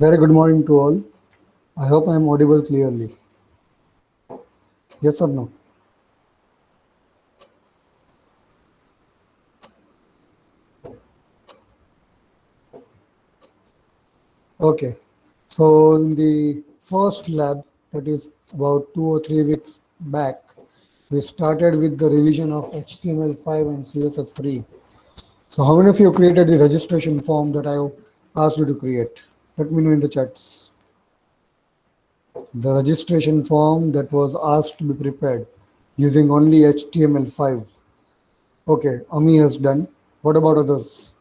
Very good morning to all. I hope I am audible clearly. Yes or no? Okay. So in the first lab, that is about 2 or 3 weeks back, we started with the revision of HTML5 and CSS3. So how many of you created the registration form that I asked you to create? Let me know in the chats. The registration form that was asked to be prepared using only HTML5. Okay, Ami has done. What about others?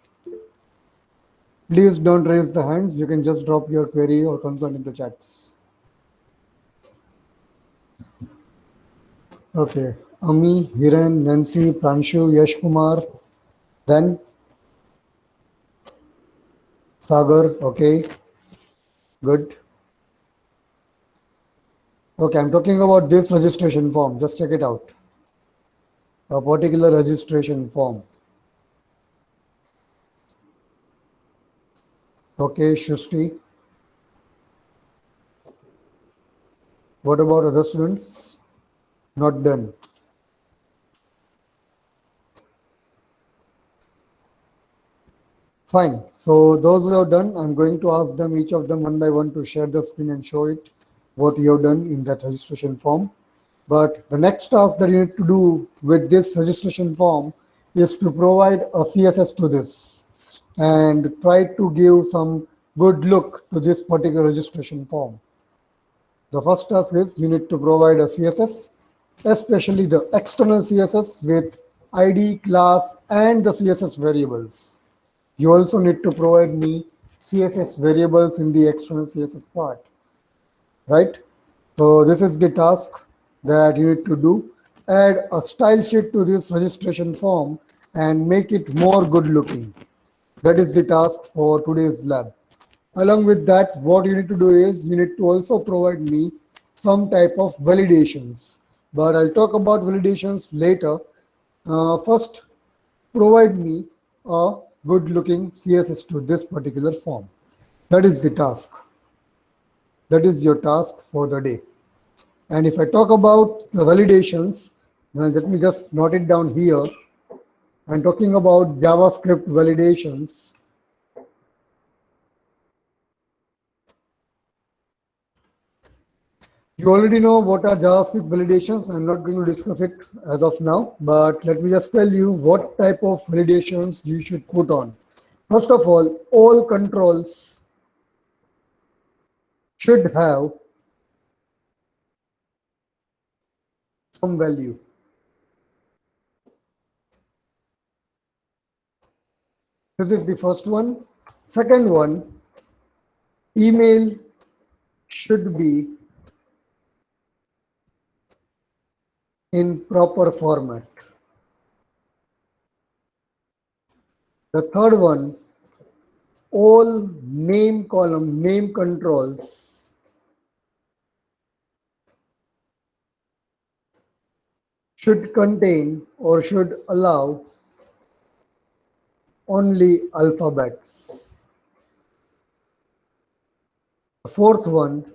Please don't raise the hands. You can just drop your query or concern in the chats. Okay. Ami, Hiren, Nancy, Pranshu, Yash Kumar, then Sagar. Okay. Good. Okay. I'm talking about this registration form. Just check it out. A particular registration form. Okay. Shushti. What about other students? Not done. Fine. So those who have done, I'm going to ask them, each of them one by one, to share the screen and show it what you have done in that registration form. But the next task that you need to do with this registration form is to provide a CSS to this and try to give some good look to this particular registration form. The first task is you need to provide a CSS, especially the external CSS with ID, class, and the CSS variables. You also need to provide me CSS variables in the external CSS part, right? So this is the task that you need to do. Add a style sheet to this registration form and make it more good looking. That is the task for today's lab. Along with that, what you need to do is you need to also provide me some type of validations. But I'll talk about validations later. First, provide me a good looking CSS to this particular form. That is the task. That is your task for the day. And if I talk about the validations, let me just note it down here. I'm talking about JavaScript validations. You already know what are JavaScript validations. I'm not going to discuss it as of now, but let me just tell you what type of validations you should put on. First of all controls should have some value. This is the first one. Second one, email should be in proper format. The third one, all name column, name controls should contain or should allow only alphabets. The fourth one,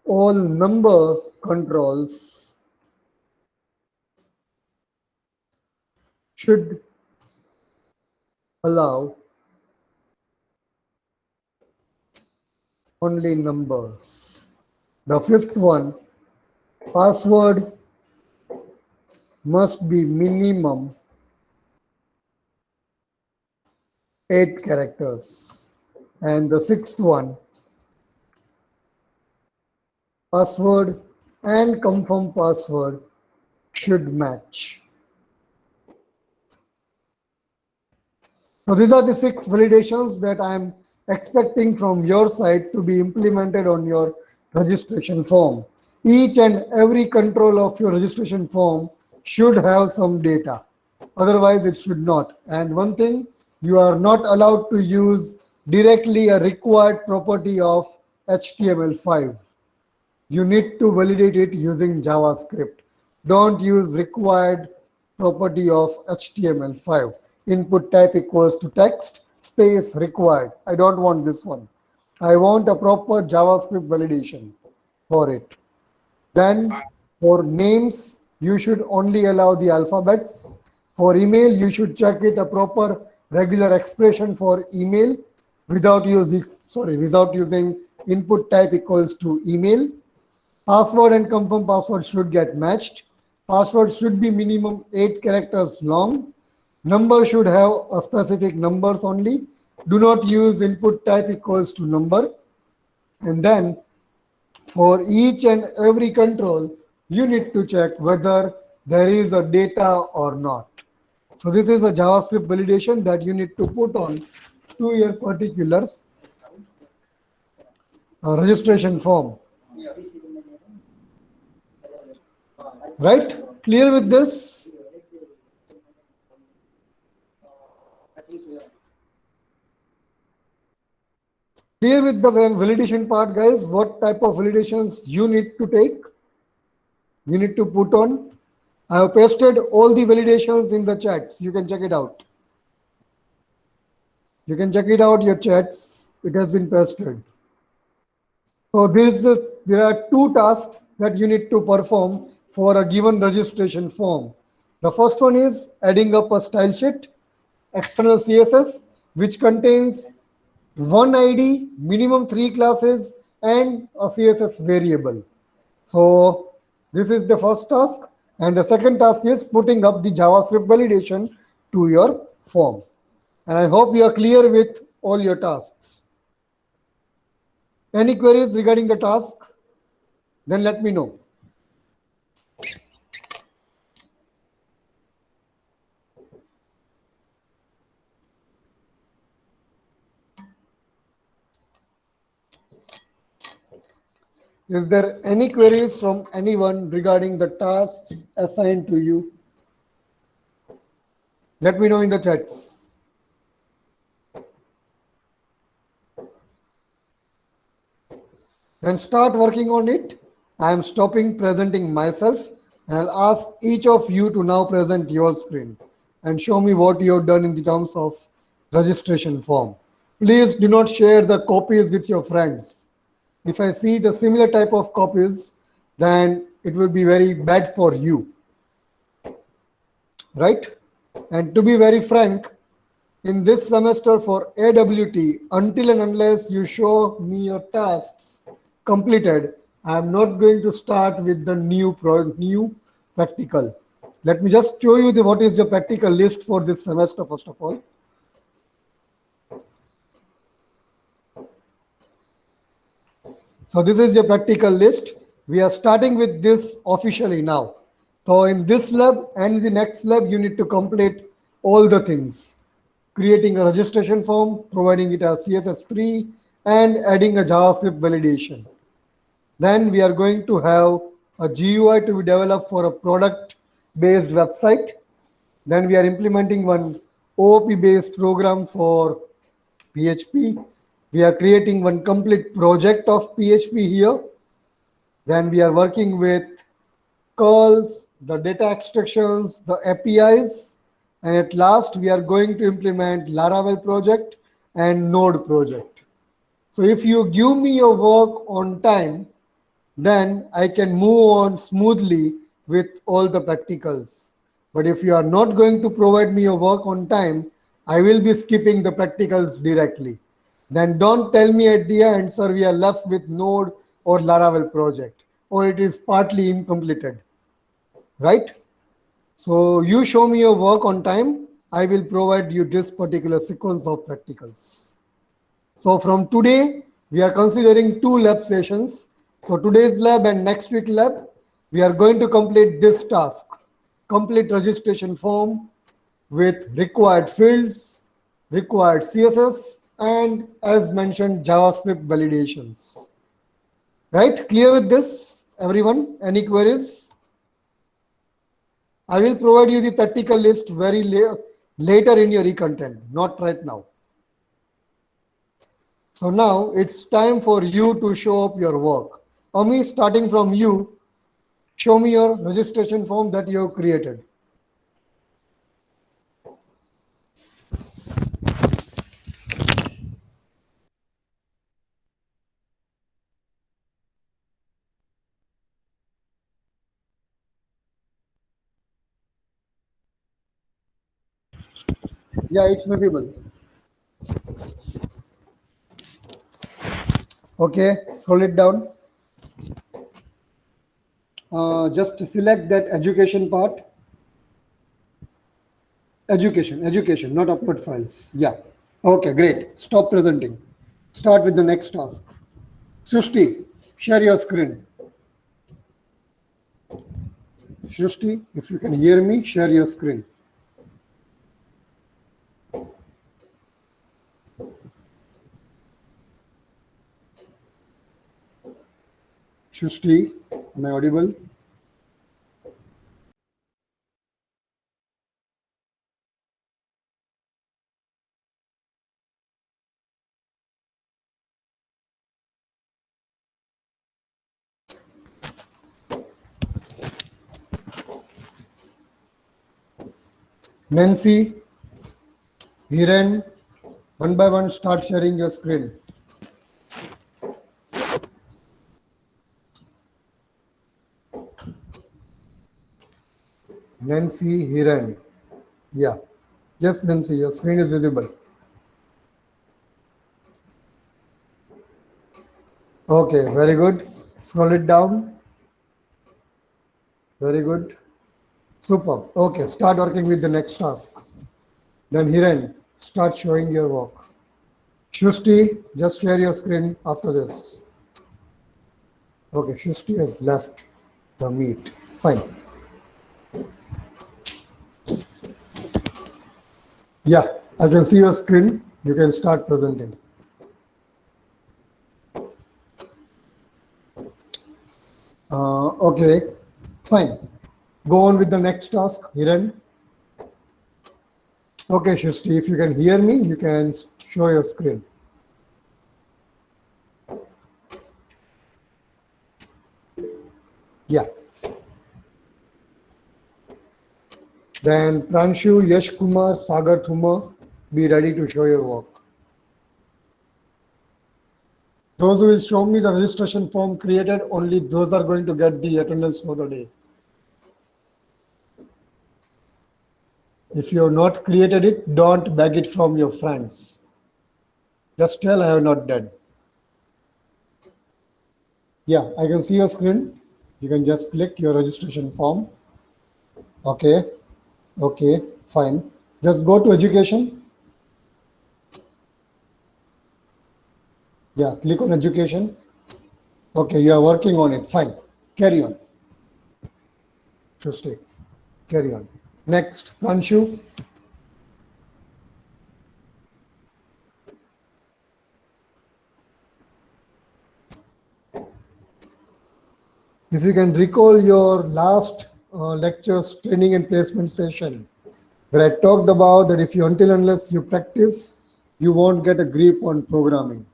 all number controls should allow only numbers. The fifth one, password must be minimum 8 characters. And the sixth one, password and confirm password should match. So these are the 6 validations that I am expecting from your side to be implemented on your registration form. Each and every control of your registration form should have some data. Otherwise, it should not. And one thing, you are not allowed to use directly a required property of HTML5. You need to validate it using JavaScript. Don't use required property of HTML5. Input type equals to text, space required. I don't want this one. I want a proper JavaScript validation for it. Then for names, you should only allow the alphabets. For email, you should check it a proper regular expression for email without using input type equals to email. Password and confirm password should get matched. Password should be minimum 8 characters long. Number should have a specific numbers only. Do not use input type equals to number. And then for each and every control, you need to check whether there is a data or not. So this is a JavaScript validation that you need to put on to your particular registration form. Right? Clear with this? Clear with the validation part, guys? What type of validations you need to take? You need to put on. I have pasted all the validations in the chats. You can check it out. You can check it out, your chats. It has been pasted. So there are two tasks that you need to perform for a given registration form. The first one is adding up a style sheet, external CSS, which contains one ID, minimum 3 classes, and a CSS variable. So this is the first task. And the second task is putting up the JavaScript validation to your form. And I hope you are clear with all your tasks. Any queries regarding the task? Then let me know. Is there any queries from anyone regarding the tasks assigned to you? Let me know in the chats. Then start working on it. I am stopping presenting myself and I'll ask each of you to now present your screen and show me what you have done in the terms of registration form. Please do not share the copies with your friends. If I see the similar type of copies, then it will be very bad for you. Right? And to be very frank, in this semester for AWT, until and unless you show me your tasks completed, I am not going to start with the new practical. Let me just show you what is the practical list for this semester first of all. So this is your practical list. We are starting with this officially now. So in this lab and the next lab, you need to complete all the things. Creating a registration form, providing it as CSS3, and adding a JavaScript validation. Then we are going to have a GUI to be developed for a product-based website. Then we are implementing one OOP-based program for PHP. We are creating one complete project of PHP here. Then we are working with calls, the data extractions, the APIs, and at last we are going to implement Laravel project and Node project. So if you give me your work on time, then I can move on smoothly with all the practicals. But if you are not going to provide me your work on time, I will be skipping the practicals directly. Then don't tell me at the end, sir, we are left with Node or Laravel project, or it is partly incompleted, right? So you show me your work on time, I will provide you this particular sequence of practicals. So from today, we are considering 2 lab sessions. So today's lab and next week lab, we are going to complete this task. Complete registration form with required fields, required CSS, and as mentioned, JavaScript validations. Right? Clear with this, everyone? Any queries? I will provide you the practical list very later in your e-content, not right now. So now it's time for you to show up your work. Ami, starting from you, show me your registration form that you have created. Yeah, it's visible. Okay, scroll it down. Just select that education part. Education, not upload files. Yeah. Okay, great. Stop presenting. Start with the next task. Srishti, share your screen. Srishti, if you can hear me, share your screen. Srishti, am I audible? Nancy, Hiren, one by one, start sharing your screen. Nancy, Hiren. Yeah. Yes, Nancy, your screen is visible. Okay, very good. Scroll it down. Very good. Super. Okay, start working with the next task. Then Hiren, start showing your work. Shushti, just share your screen after this. Okay, Shushti has left the meet. Fine. Yeah, I can see your screen. You can start presenting. Okay, fine. Go on with the next task, Hiren. Okay, Shushti, if you can hear me, you can show your screen. Yeah. Then Pranshu, Yash Kumar, Sagar Thuma, be ready to show your work. Those who will show me the registration form created, only those are going to get the attendance for the day. If you have not created it, don't beg it from your friends. Just tell I have not done. Yeah, I can see your screen. You can just click your registration form. Okay, okay, fine. Just go to education. Yeah, click on education. Okay, you are working on it. Fine. Carry on. Tuesday. Carry on. Next, Pranshu. If you can recall your last lecture's training and placement session, where I talked about that if you until unless you practice, you won't get a grip on programming.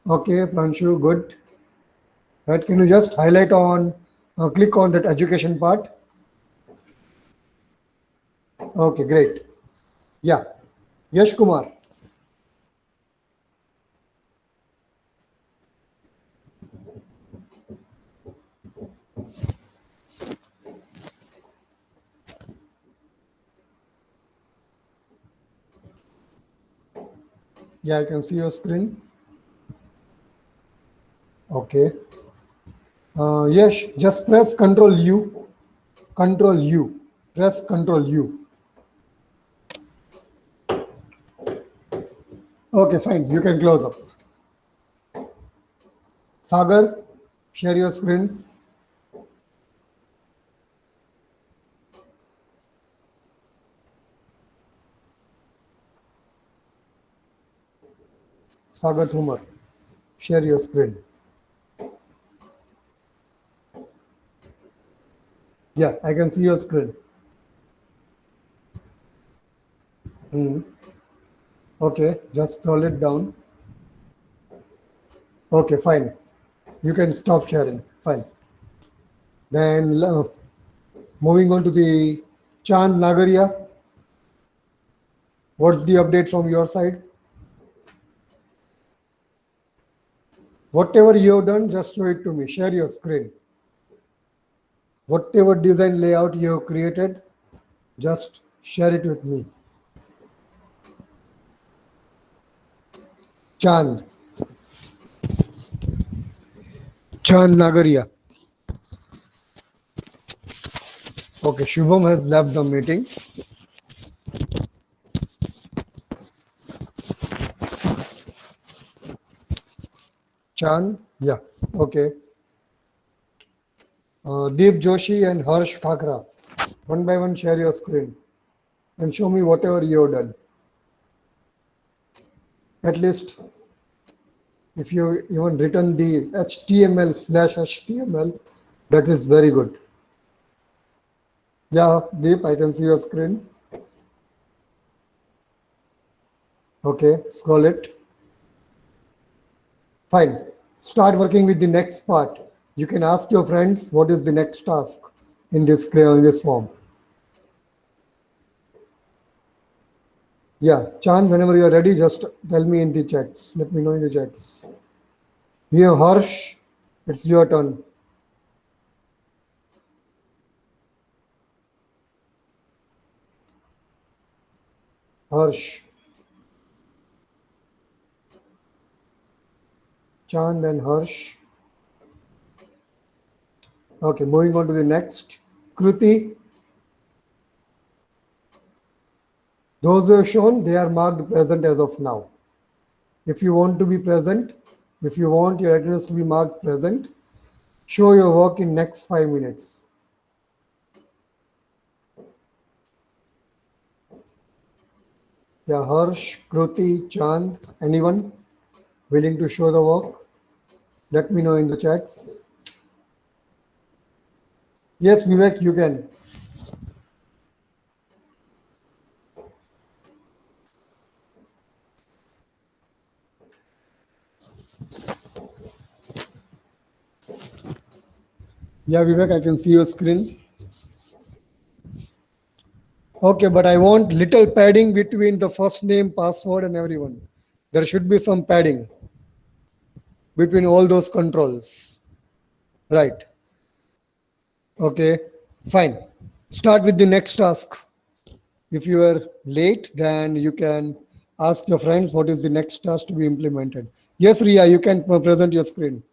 Okay, Pranshu, good. Right, can you just highlight on, click on that education part? Okay, great. Yeah, Yash Kumar. Yeah, I can see your screen. Okay. Yash, just press Control U. Control U. Press Control U. Okay, fine. You can close up. Sagar, share your screen. Sagar Thumar, share your screen. Yeah, I can see your screen. Hmm. Okay, just scroll it down. Okay, fine. You can stop sharing. Fine. Then moving on to the Chand Nagaria. What's the update from your side? Whatever you have done, just show it to me. Share your screen. Whatever design layout you have created, just share it with me. Chand. Chand Nagaria. Okay, Shubham has left the meeting. Chand, yeah, okay. Deep Joshi and Harsh Thakra. One by one, share your screen and show me whatever you have done. At least if you even written the HTML/HTML, that is very good. Yeah, Deep, I can see your screen. Okay, scroll it. Fine. Start working with the next part. You can ask your friends what is the next task in this form. Yeah, Chan, whenever you are ready, just tell me in the chats. Let me know in the chats. Here, Harsh, it's your turn. Harsh, Chand and Harsh. Okay, moving on to the next. Kruti, those who are shown, they are marked present as of now. If you want to be present, if you want your attendance to be marked present, show your work in next 5 minutes. Yeah, Harsh, Kruti, Chand, anyone willing to show the work? Let me know in the chats. Yes, Vivek, you can. Yeah, Vivek, I can see your screen. Okay, but I want little padding between the first name, password, and everyone. There should be some padding between all those controls. Right. Okay, fine. Start with the next task. If you are late, then you can ask your friends what is the next task to be implemented. Yes, Ria, you can present your screen.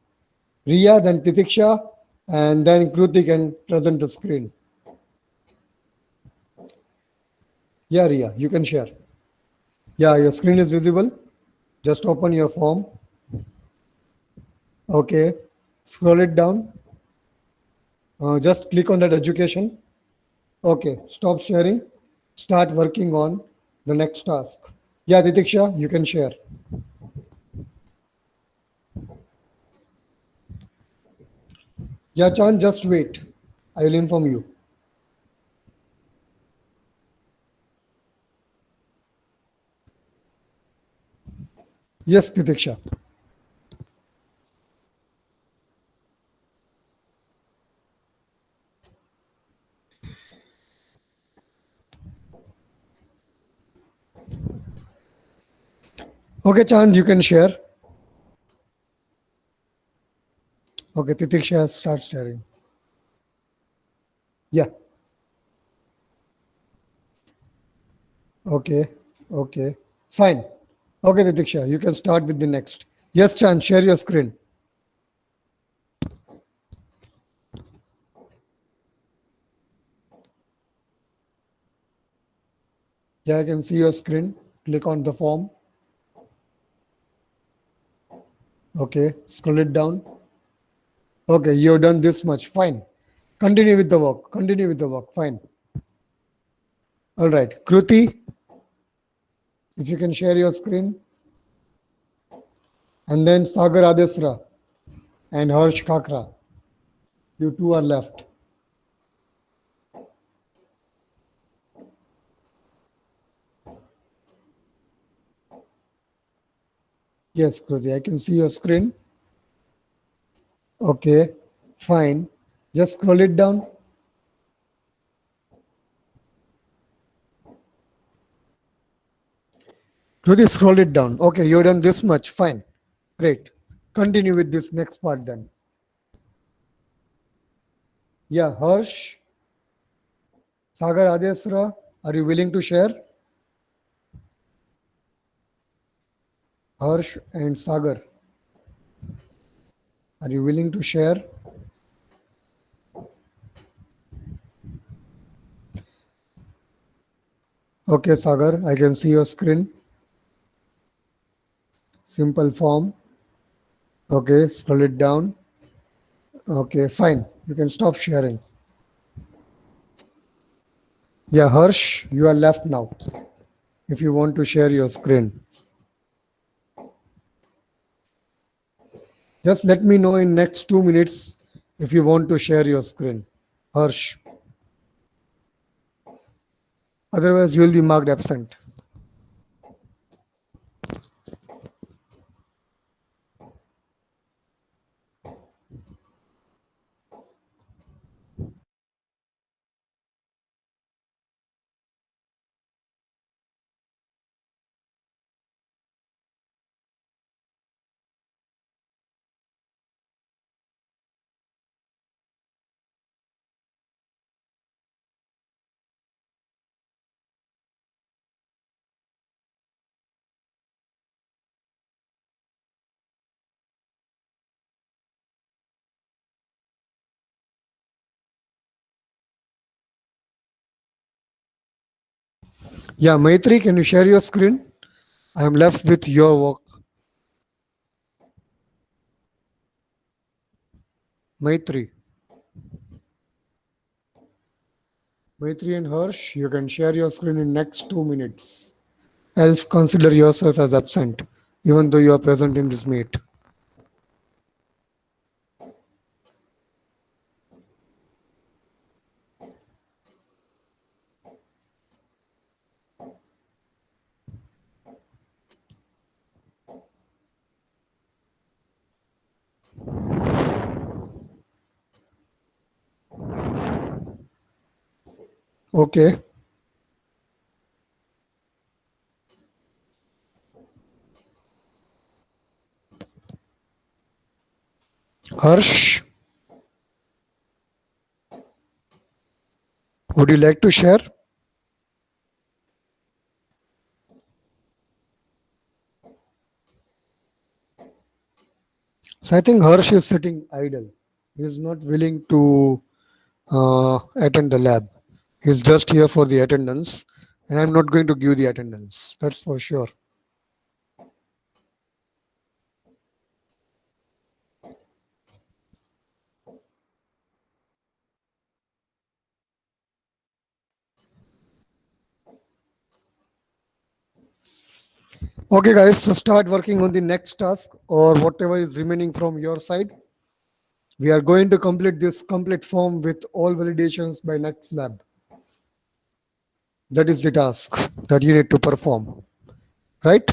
Ria, then Titiksha, and then Kruti can present the screen. Yeah, Ria, you can share. Yeah, your screen is visible. Just open your form. Okay, scroll it down. Just click on that education. Okay, stop sharing. Start working on the next task. Yeah, Titiksha, you can share. Yeah, Chan, just wait. I will inform you. Yes, Titiksha. Okay, Chan, you can share. Okay, Titiksha has started sharing. Yeah. Okay. Okay. Fine. Okay, Titiksha, you can start with the next. Yes, Chan, share your screen. Yeah, I can see your screen. Click on the form. Okay, scroll it down. Okay, you've done this much. Fine. Continue with the work. Continue with the work. Fine. All right. Kruti, if you can share your screen. And then Sagar Adesra and Harsh Kakra. You two are left. Yes, Kruti, I can see your screen. Okay, fine. Just scroll it down. Kruti, scroll it down. Okay, you've done this much. Fine. Great. Continue with this next part then. Yeah, Harsh, Sagar Adesra, are you willing to share? Harsh and Sagar, are you willing to share? Okay, Sagar, I can see your screen. Simple form. Okay, scroll it down. Okay, fine. You can stop sharing. Yeah, Harsh, you are left now. If you want to share your screen, just let me know in next 2 minutes if you want to share your screen. Harsh. Otherwise, you will be marked absent. Yeah, Maitri, can you share your screen? I am left with your work. Maitri. Maitri and Harsh, you can share your screen in next 2 minutes. Else consider yourself as absent, even though you are present in this meet. Okay. Harsh, would you like to share? So I think Harsh is sitting idle. He is not willing to attend the lab. He's just here for the attendance, and I'm not going to give the attendance. That's for sure. Okay, guys, so start working on the next task or whatever is remaining from your side. We are going to complete this complete form with all validations by next lab. That is the task that you need to perform, right?